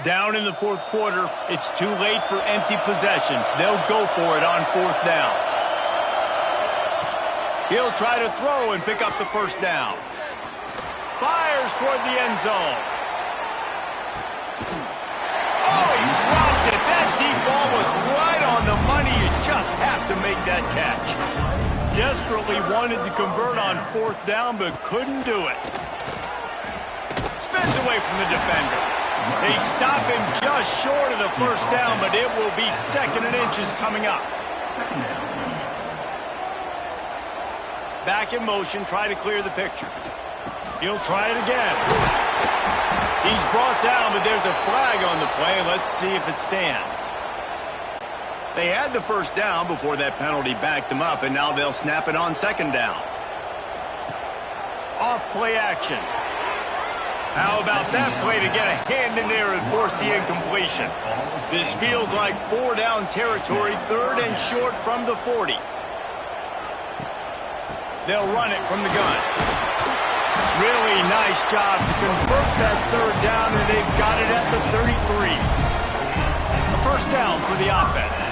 Down in the fourth quarter, it's too late for empty possessions. They'll go for it on fourth down. He'll try to throw and pick up the first down. Fires toward the end zone. Oh, he dropped it. That deep ball was right on the money. You just have to make that catch. Desperately wanted to convert on fourth down, but couldn't do it. Spins away from the defender. They stop him just short of the first down, but it will be 2nd and inches coming up. Back in motion, try to clear the picture. He'll try it again. He's brought down, but there's a flag on the play. Let's see if it stands. They had the first down before that penalty backed them up, and now they'll snap it on 2nd down. Off play action. How about that play to get a hand in there and force the incompletion? This feels like 4-down territory, 3rd and short from the 40. They'll run it from the gun. Really nice job to convert that 3rd down, and they've got it at the 33. A first down for the offense.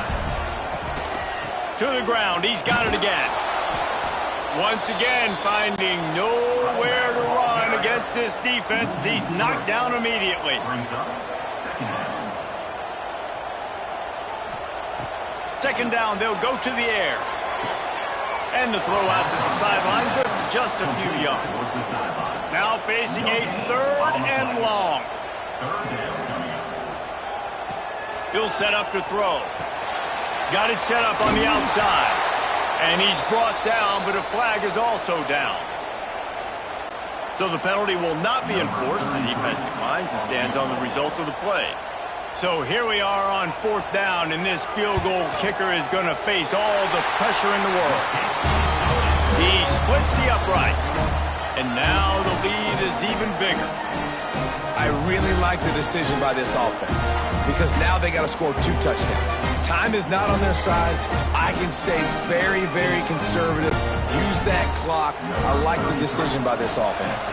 To the ground, he's got it again. Once again, finding nowhere to run against this defense. He's knocked down immediately. 2nd down, they'll go to the air. And the throw out to the sideline, good for just a few yards. Now facing a 3rd and long. He'll set up to throw. Got it set up on the outside. And he's brought down, but a flag is also down. So the penalty will not be enforced. The defense declines and stands on the result of the play. So here we are on 4th down, and this field goal kicker is going to face all the pressure in the world. He splits the uprights, and now the lead is even bigger. I really like the decision by this offense because now they got to score 2 touchdowns. Time is not on their side. I can stay very, very conservative. Use that clock. I like the decision by this offense.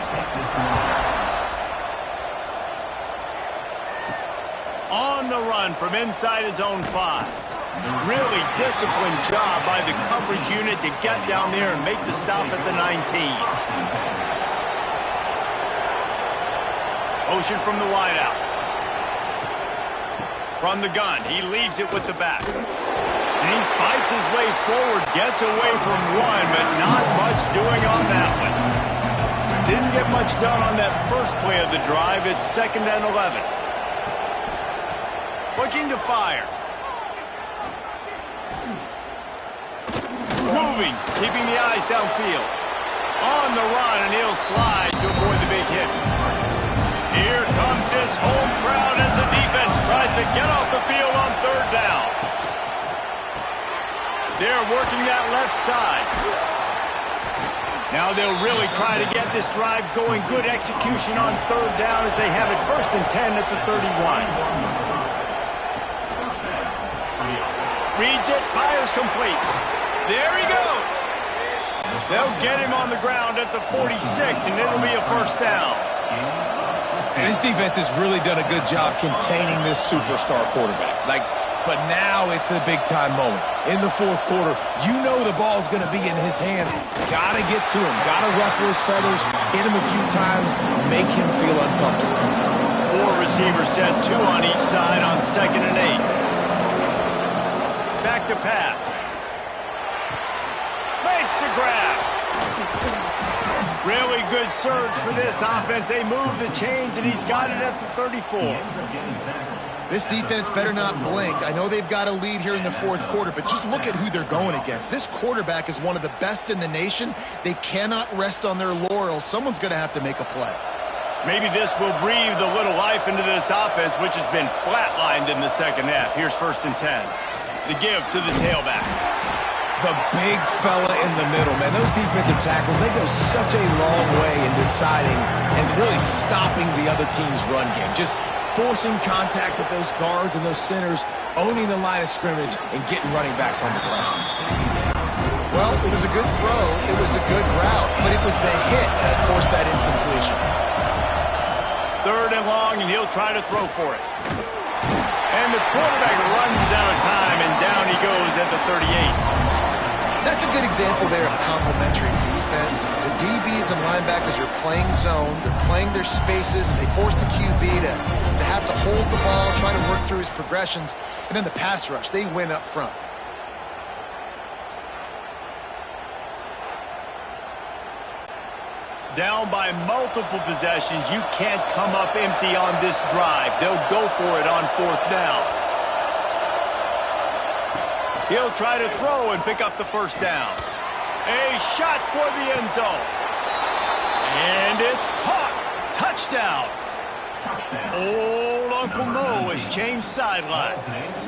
On the run from inside his own 5. Really disciplined job by the coverage unit to get down there and make the stop at the 19. Motion from the wideout. From the gun, he leaves it with the back. And he fights his way forward, gets away from one, but not much doing on that one. Didn't get much done on that first play of the drive. It's 2nd and 11. Looking to fire. Moving, keeping the eyes downfield. On the run, and he'll slide to avoid the big hit. Here comes this home crowd as the defense tries to get off the field on 3rd down. They're working that left side. Now they'll really try to get this drive going. Good execution on 3rd down as they have it 1st and 10 at the 31. Reads it, fires complete. There he goes. They'll get him on the ground at the 46, and it'll be a first down. And this defense has really done a good job containing this superstar quarterback. But now it's the big-time moment. In the fourth quarter, you know the ball's going to be in his hands. Got to get to him. Got to ruffle his feathers, hit him a few times, make him feel uncomfortable. 4 receivers set, 2 on each side on 2nd and 8. Back to pass. Makes the grab. Really good surge for this offense. They move the chains, and he's got it at the 34. This defense better not blink. I know they've got a lead here in the fourth quarter, but just look at who they're going against. This quarterback is one of the best in the nation. They cannot rest on their laurels. Someone's going to have to make a play. Maybe this will breathe a little life into this offense, which has been flatlined in the second half. Here's 1st and 10. The give to the tailback. The big fella in the middle, man. Those defensive tackles, they go such a long way in deciding and really stopping the other team's run game. Just forcing contact with those guards and those centers, owning the line of scrimmage, and getting running backs on the ground. Well, it was a good throw. It was a good route, but it was the hit that forced that incompletion. 3rd and long, and he'll try to throw for it. And the quarterback runs out of time, and down he goes at the 38. That's a good example there of complementary defense. The DBs and linebackers are playing zone. They're playing their spaces, and they force the QB to have to hold the ball, try to work through his progressions. And then the pass rush, they win up front. Down by multiple possessions, you can't come up empty on this drive. They'll go for it on 4th down. He'll try to throw and pick up the 1st down. A shot toward the end zone. And it's caught. Touchdown. Old Uncle Mo has changed sidelines.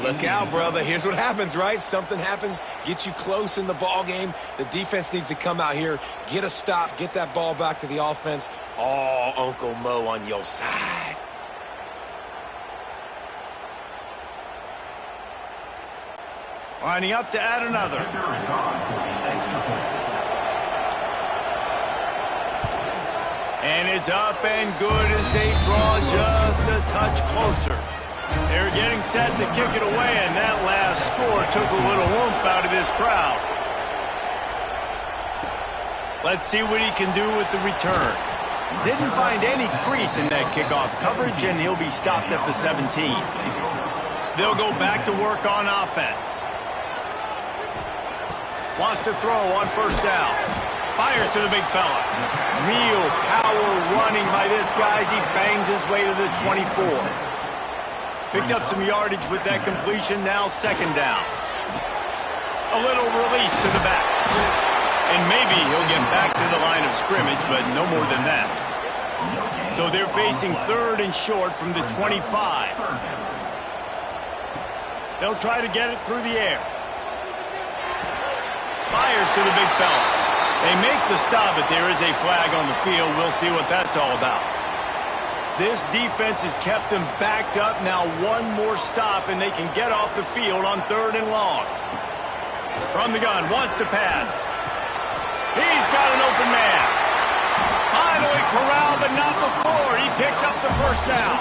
Look out, brother. Here's what happens, right? Something happens, get you close in the ball game. The defense needs to come out here, get a stop, get that ball back to the offense. Oh, Uncle Mo on your side. Lining up to add another. And it's up and good as they draw just a touch closer. They're getting set to kick it away, and that last score took a little oomph out of this crowd. Let's see what he can do with the return. Didn't find any crease in that kickoff coverage, and he'll be stopped at the 17. They'll go back to work on offense. Wants to throw on 1st down. Fires to the big fella. Real power running by this guy as he bangs his way to the 24. Picked up some yardage with that completion. Now 2nd down. A little release to the back. And maybe he'll get back to the line of scrimmage, but no more than that. So they're facing 3rd and short from the 25. They'll try to get it through the air. Fires to the big fella. They make the stop, but there is a flag on the field. We'll see what that's all about. This defense has kept them backed up. Now one more stop, and they can get off the field on 3rd and long. From the gun, wants to pass. He's got an open man. Finally corralled, but not before. He picks up the 1st down.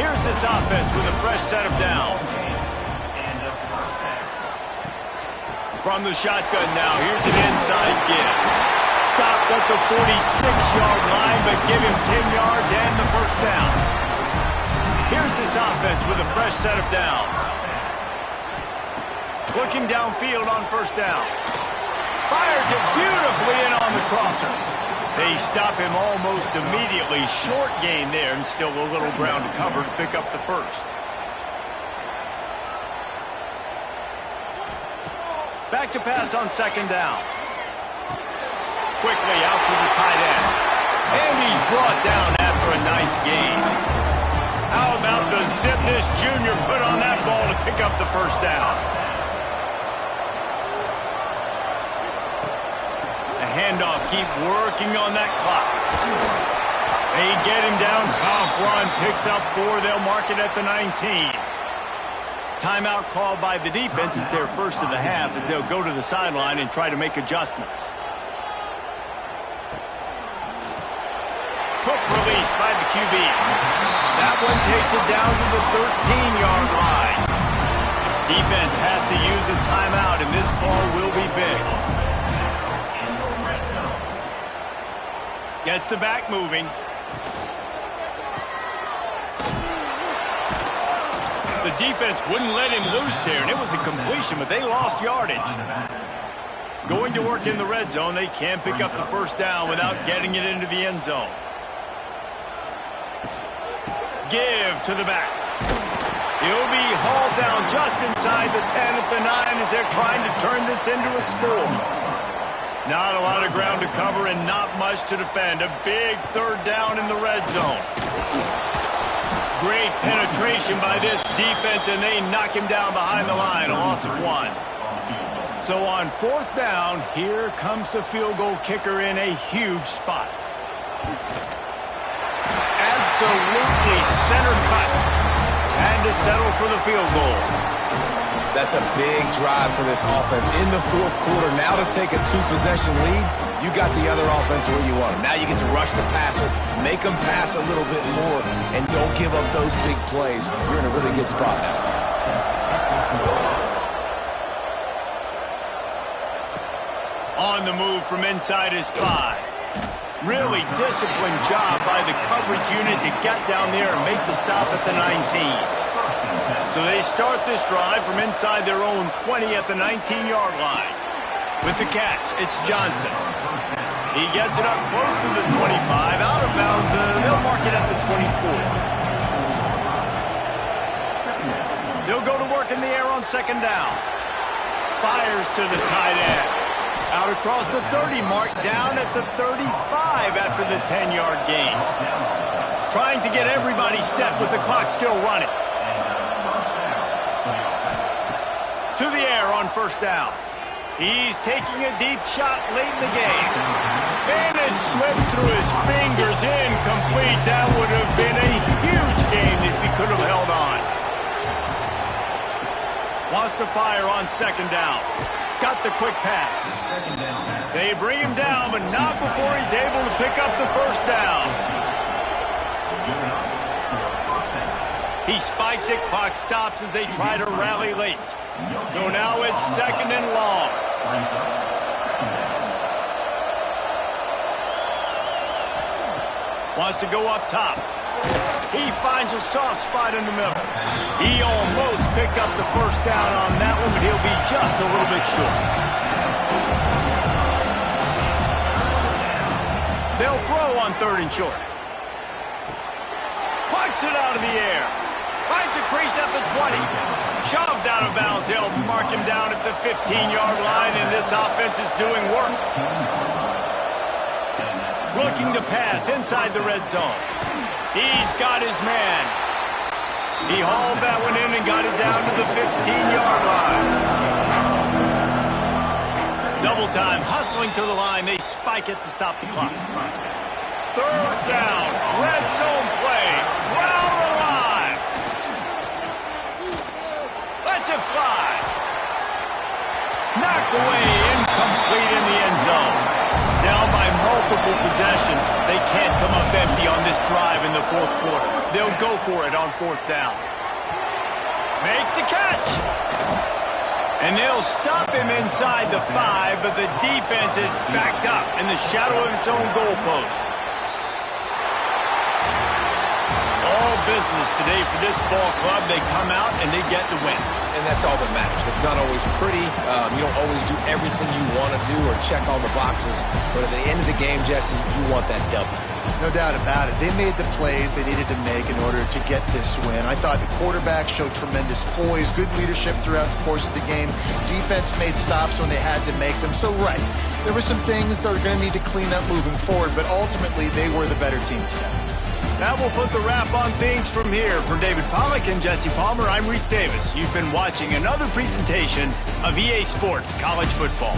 Here's this offense with a fresh set of downs. From the shotgun now, here's an inside give. Stopped at the 46-yard line, but give him 10 yards and the 1st down. Here's this offense with a fresh set of downs. Looking downfield on 1st down. Fires it beautifully in on the crosser. They stop him almost immediately. Short gain there, and still a little ground to cover to pick up the 1st. Back to pass on 2nd down. Quickly out to the tight end. And he's brought down after a nice gain. How about the zip this junior put on that ball to pick up the 1st down? The handoff, keep working on that clock. They get him down, tough run, picks up 4. They'll mark it at the 19. Timeout called by the defense. It's their 1st of the half as they'll go to the sideline and try to make adjustments. Quick release by the QB. That one takes it down to the 13-yard line. Defense has to use a timeout, and this call will be big. Gets the back moving. The defense wouldn't let him loose there, and it was a completion, but they lost yardage. Going to work in the red zone, they can't pick up the 1st down without getting it into the end zone. Give to the back. He'll be hauled down just inside the 10 at the 9 as they're trying to turn this into a score. Not a lot of ground to cover and not much to defend. A big 3rd down in the red zone. Great penetration by this defense, and they knock him down behind the line, a loss of 1. So on 4th down, here comes the field goal kicker in a huge spot. Absolutely center cut. And to settle for the field goal. That's a big drive for this offense in the fourth quarter. Now to take a two-possession lead, you got the other offense where you want them. Now you get to rush the passer, make them pass a little bit more, and don't give up those big plays. You're in a really good spot now. On the move from inside his 5. Really disciplined job by the coverage unit to get down there and make the stop at the 19. So they start this drive from inside their own 20 at the 19-yard line. With the catch, it's Johnson. He gets it up close to the 25, out of bounds. They'll mark it at the 24. They'll go to work in the air on second down. Fires to the tight end. Out across the 30 mark, down at the 35 after the 10-yard gain. Trying to get everybody set with the clock still running. To the air on first down. He's taking a deep shot late in the game. And it slips through his fingers, incomplete. That would have been a huge gain if he could have held on. Wants to fire on second down. Got the quick pass. They bring him down, but not before he's able to pick up the first down. He spikes it, clock stops as they try to rally late. So now it's second and long. Wants to go up top. He finds a soft spot in the middle. He almost picked up the first down on that one, but he'll be just a little bit short. They'll throw on third and short. Punts it out of the air. Finds a crease at the 20. Shoved out of bounds. They'll mark him down at the 15-yard line, and this offense is doing work. Looking to pass inside the red zone. He's got his man. He hauled that one in and got it down to the 15-yard line. Double time, hustling to the line. They spike it to stop the clock. Third down, red zone play. Crowd alive. Lets it fly. Knocked away, incomplete in the end zone. Down by multiple possessions. They can't come up empty on this drive in the fourth quarter. They'll go for it on fourth down. Makes the catch. And they'll stop him inside the 5, but the defense is backed up in the shadow of its own goalpost. All business today for this ball club. They come out and they get the win. And that's all that matters. It's not always pretty. You don't always do everything you want to do or check all the boxes. But at the end of the game, Jesse, you want that W. No doubt about it. They made the plays they needed to make in order to get this win. I thought the quarterback showed tremendous poise, good leadership throughout the course of the game. Defense made stops when they had to make them. So, right, there were some things they're going to need to clean up moving forward, but ultimately they were the better team today. That will put the wrap on things from here. For David Pollack and Jesse Palmer, I'm Reese Davis. You've been watching another presentation of EA Sports College Football.